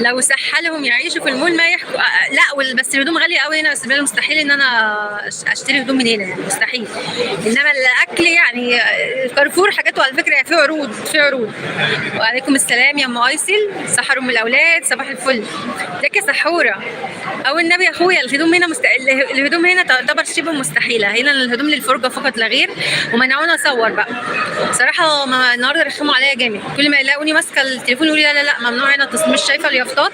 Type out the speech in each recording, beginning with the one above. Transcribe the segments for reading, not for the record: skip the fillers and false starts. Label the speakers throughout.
Speaker 1: لو سحلهم يعيشوا في المول ما يحكوا لا بس الهدوم غاليه قوي هنا، بس مستحيل ان انا اشتري هدوم من هنا يعني، مستحيل. انما الاكل يعني كارفور حاجاته على فكره في عروض في عروض. وعليكم السلام يا ام ايسل، سحر ام الاولاد، صباح الفل. ازيك يا سحوره؟ او النبي يا اخويا الهدوم هنا الهدوم هنا تعتبر شبه مستحيله، هنا الهدوم للفرجه فقط لا غير، ومنعونا اصور بقى. صراحه النهارده رخموا عليا جامد، كل ما يلاقوني ماسكه التليفون يقولوا لي لا لا لا ممنوع هنا التصوير. مش شايفه اليافطات؟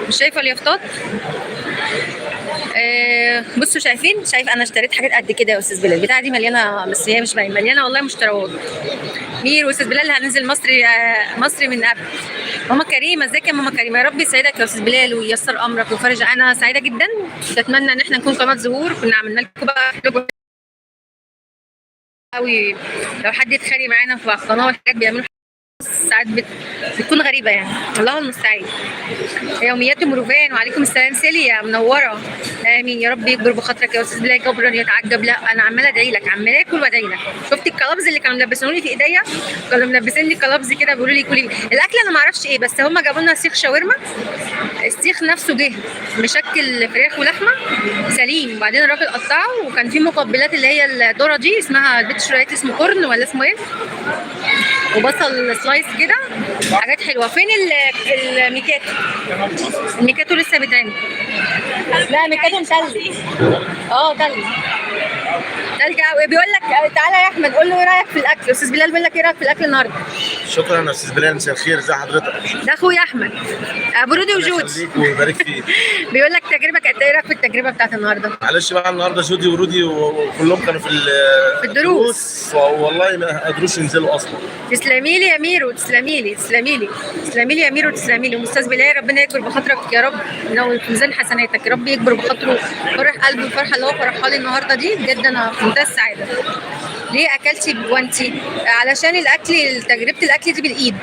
Speaker 1: مش شايفه اليافطات؟ بصوا شايف انا اشتريت حاجات قد كده يا استاذ بلال، البتاعه دي مليانه بس هي مش باينه، مليانه والله مشتريات. مير واستاذ بلال هننزل مصري من قبل. ماما كريمه، ازيك يا ماما كريمه؟ يا رب يسعدك يا استاذ بلال وييسر امرك ويفرج. انا سعيده جدا، اتمنى ان احنا نكون قناه ظهور، كنا عملنا لكم بقى قوي. لو حد يتخانق معانا في القناه والحاجات بيعملوا ساعات بتكون غريبه يعني، الله المستعان. يوميات مروفان، وعليكم السلام سيليا منوره. امين يا رب يكبر بخاطرك يا استاذ بلال، جبرا يتعجب. لا انا عماله ادعي لك، عماله اكل وادعي لك. شفت الكلابز اللي كانوا ملبسوني في ايديا؟ كانوا ملبسيني كلابز كده بيقولوا لي كلي الاكل. انا ما اعرفش ايه، بس هم جابوا لنا سيخ شاورما، السيخ نفسه جه مشكل فراخ ولحمه سليم، وبعدين الراجل قطعه، وكان في مقبلات اللي هي الذره دي اسمها البيت شرايط، اسمه كورن ولا اسمه ايه، وبصل سلايس كده، حاجات حلوه. فين الميكاتو؟ الميكاتو لسه بيتعمل. لا ميكاتو متلج. تلج تلج قوي. بيقول لك تعالى يا احمد قول له ايه رايك في الاكل. استاذ بلال بيقول لك ايه رايك في الاكل النهارده؟
Speaker 2: شكرا يا استاذ بلال، مساء الخير، ازي حضرتك؟
Speaker 1: ده اخويا احمد ابو رودي وجود.
Speaker 2: يخليك ويبارك فيك.
Speaker 1: بيقول لك تجربه كانت ايه رايك في التجربه بتاعت النهارده؟
Speaker 2: معلش بقى النهارده جودي ورودي وكلهم كانوا في
Speaker 1: الدروس،
Speaker 2: والله ما قدروش ينزلوا اصلا.
Speaker 1: تسلمي لي يا ميرو، تسلمي لي يا ميرو، تسلمي لي. استاذ بلال ربنا يكبر بخاطرك يا رب، لو في ميزان حسناتك يا رب يكبر بخاطره، فرح قلبي الفرحه اللي هو فرحها لي النهارده دي بجد، انا في منتهى السعاده. ليه اكلتي بجوانتي؟ علشان الاكل، تجربه الاكل دي بالايد،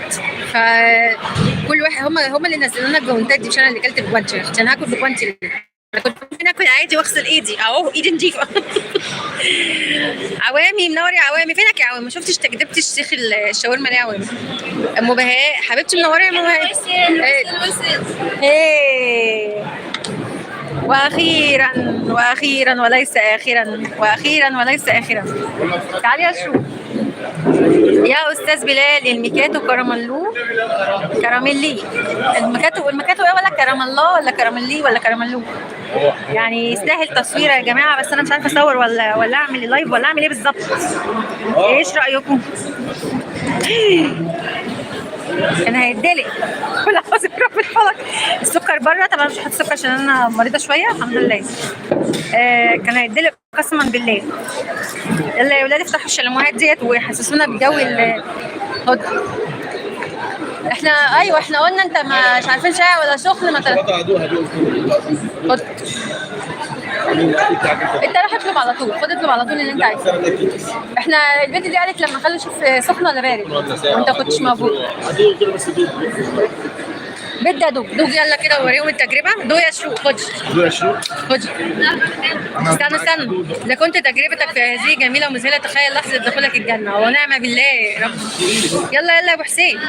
Speaker 1: فكل واحد هم اللي نزلوا لنا الجوانتات دي، مش انا اللي اكلت بجوانتي عشان هاكل بجوانتي. انا كنت ممكن اكل عادي واغسل ايدي اهو، ايدي نضيفه. عوامي منور يا عوامي، فينك يا عوامي؟ ما شفتش تجربه الشيخ الشاورما ليه يا عوامي؟ ام بهاء حبيبتي منوره يا ام بهاء. واخيرا وليس اخرا تعالي يا شو يا استاذ بلال. الميكاتو كراميلي. الميكاتو ايه، ولا كرام الله ولا كراميلي ولا كراميلو؟ يعني يستاهل تصوير يا جماعه، بس انا مش عارفه اصور ولا اعمل لايف ولا اعمل ايه بالظبط. ايش رايكم؟ كان هيتدلق ولا حاسب رب الفلك. السكر بره طبعا، مش هحط سكر عشان انا مريضه شويه الحمد لله. كان هيتدلق قسما بالله. يلا يا ولاد افتحوا الشلموهات ديت ويحسسونا بجو احنا قلنا انت مش عارفين شاي ولا سخن ما خد انت روح اطلب على طول، خد اطلب على طول اللي انت عايزه. احنا البنت دي قالت لما خلوا شوف سخن ولا بارد، وانت كنتش موجود. بدي ادوق يلا كده ووريهم التجربه. دوق يا شروق، خد استنى اذا كنت تجربتك في هذه جميله ومذهله، تخيل لحظه دخولك الجنه ونعم بالله يا رب. يلا يا ابو حسين،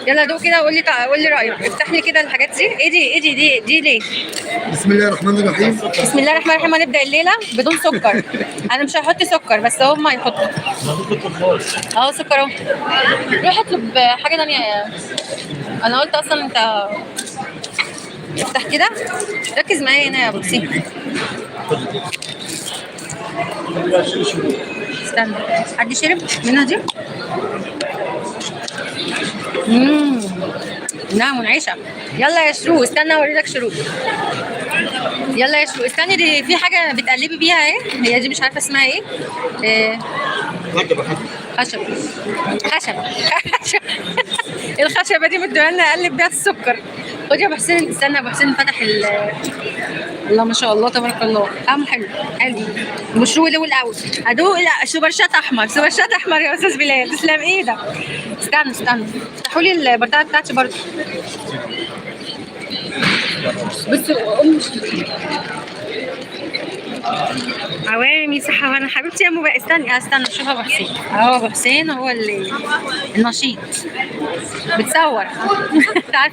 Speaker 1: يلا دوق كده وقول لي رايك. افتح لي كده الحاجات دي. ايه دي ليه؟
Speaker 2: بسم الله الرحمن الرحيم.
Speaker 1: بسم الله الرحمن الرحيم. هنبدا الليله بدون سكر. انا مش هحط سكر بس هم هيحطوا سكر اهو. روح اطلب حاجه ثانيه. انا قلت اصلا انت افتح كده، ركز معايا هنا يا ابو حسين. استنى حد شرب منها دي؟ انها منعشه. يلا يا شروق استنى اوري لك شروق. يلا يا شروق استني، دي في حاجه بتقلبي بيها اهي، هي دي مش عارفه اسمها ايه. خشب. الخشبه دي مديها لنا اقلب بيها السكر. خد يا ابو حسين. استنى ابو حسين فتح الله ما شاء الله تبارك الله. طعمه حلو. المشروب ده الاول ادوق. لا سوبرشات احمر يا استاذ بلال، تسلم ايدك. استنى افتحوا لي البرطانه بتاعتي برضه. بصوا عوامي صحة. انا حبيبتي يا ام بقى استنى شوف ابو حسين اهو. ابو حسين هو اللي النشيط بتصور. عارفه